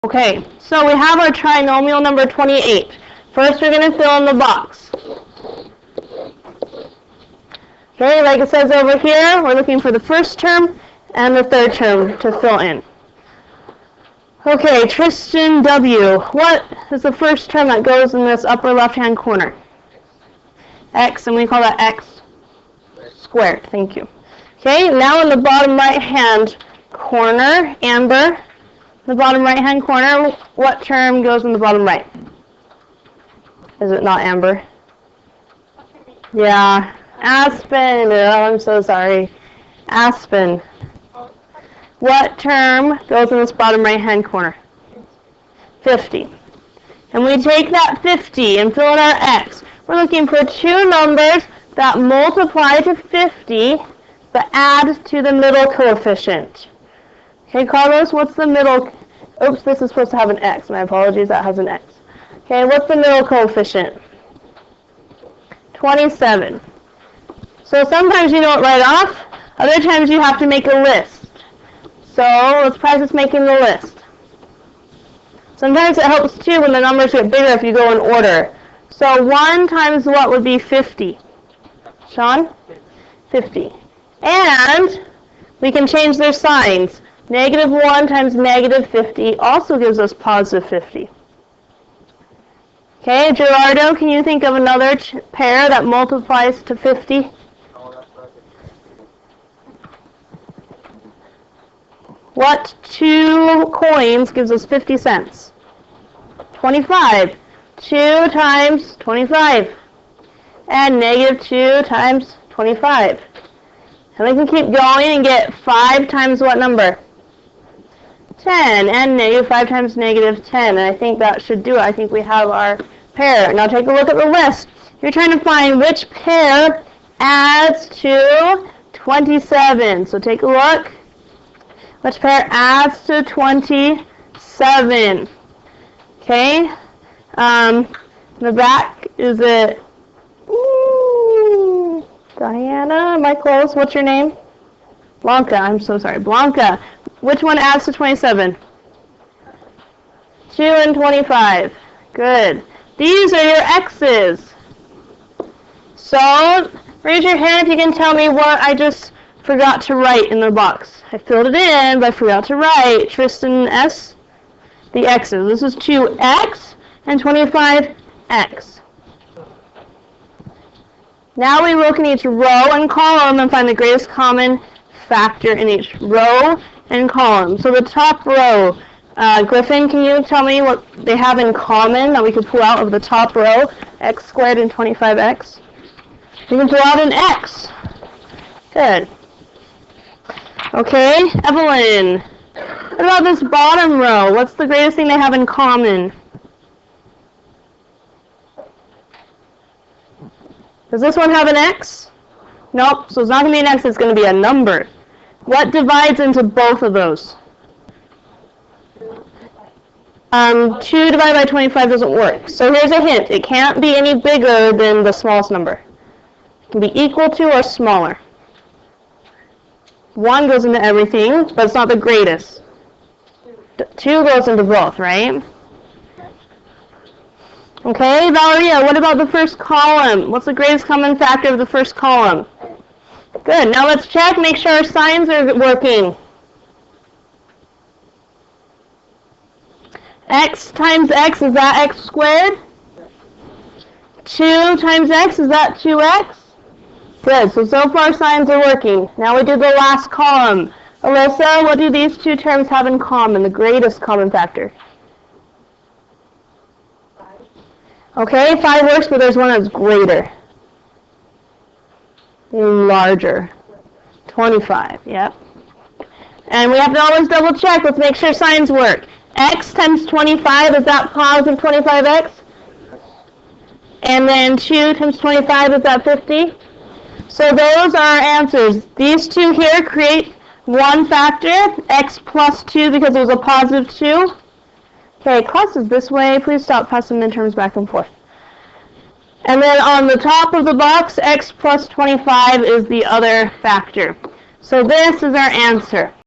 Okay, so we have our trinomial number 28. First, we're going to fill in the box. Okay, like it says over here, we're looking for the first term and the third term to fill in. Okay, Tristan W. What is the first term that goes in this upper left-hand corner? X, and we call that x squared. Thank you. Okay, now in the bottom right-hand corner, Amber, the bottom right-hand corner, what term goes in the bottom right? Is it not Amber? Yeah, Aspen. Oh, I'm so sorry. Aspen. What term goes in this bottom right-hand corner? 50. And we take that 50 and fill in our x. We're looking for two numbers that multiply to 50 but add to the middle coefficient. Okay, Carlos, what's the middle? Oops, this is supposed to have an x. My apologies, that has an x. Okay, what's the middle coefficient? 27. So sometimes you know it right off. Other times you have to make a list. So let's practice making the list. Sometimes it helps too when the numbers get bigger if you go in order. So 1 times what would be 50? Sean? 50. And we can change their signs. -1 times -50 also gives us positive 50. Okay, Gerardo, can you think of another pair that multiplies to 50? What two coins gives us 50 cents? 25. 2 times 25. And -2 times 25. And we can keep going and get 5 times what number? 10. And -5 times -10. And I think that should do it. I think we have our pair. Now take a look at the list. You're trying to find which pair adds to 27. So take a look. Which pair adds to 27? Okay. The back, is it Diana? Am I close? What's your name? Blanca. I'm so sorry. Blanca. Which one adds to 27? 2 and 25. Good. These are your x's. So raise your hand if you can tell me what I just forgot to write in the box. I filled it in, but I forgot to write. Tristan S. The x's. This is 2x and 25x. Now we look in each row and column and find the greatest common factor in each row and column. So the top row, Griffin, can you tell me what they have in common that we could pull out of the top row? X squared and 25x. We can pull out an x. Good. Okay, Evelyn. What about this bottom row? What's the greatest thing they have in common? Does this one have an x? Nope, so it's not going to be an x, it's going to be a number. What divides into both of those? 2 divided by 25 doesn't work. So here's a hint. It can't be any bigger than the smallest number. It can be equal to or smaller. 1 goes into everything, but it's not the greatest. 2 goes into both, right? Okay, Valeria, what about the first column? What's the greatest common factor of the first column? Good. Now let's check, make sure our signs are working. X times x, is that x squared? 2 times x, is that 2x? Good. So far signs are working. Now we do the last column. Alyssa, what do these two terms have in common, the greatest common factor? Okay, 5 works, but there's one that's greater. Larger. 25, yep. And we have to always double check. Let's make sure signs work. X times 25, is that positive 25x? And then 2 times 25, is that 50? So those are our answers. These two here create one factor, x plus 2 because it was a positive 2. Okay, class is this way. Please stop passing midterms back and forth. And then on the top of the box, x plus 25 is the other factor. So this is our answer.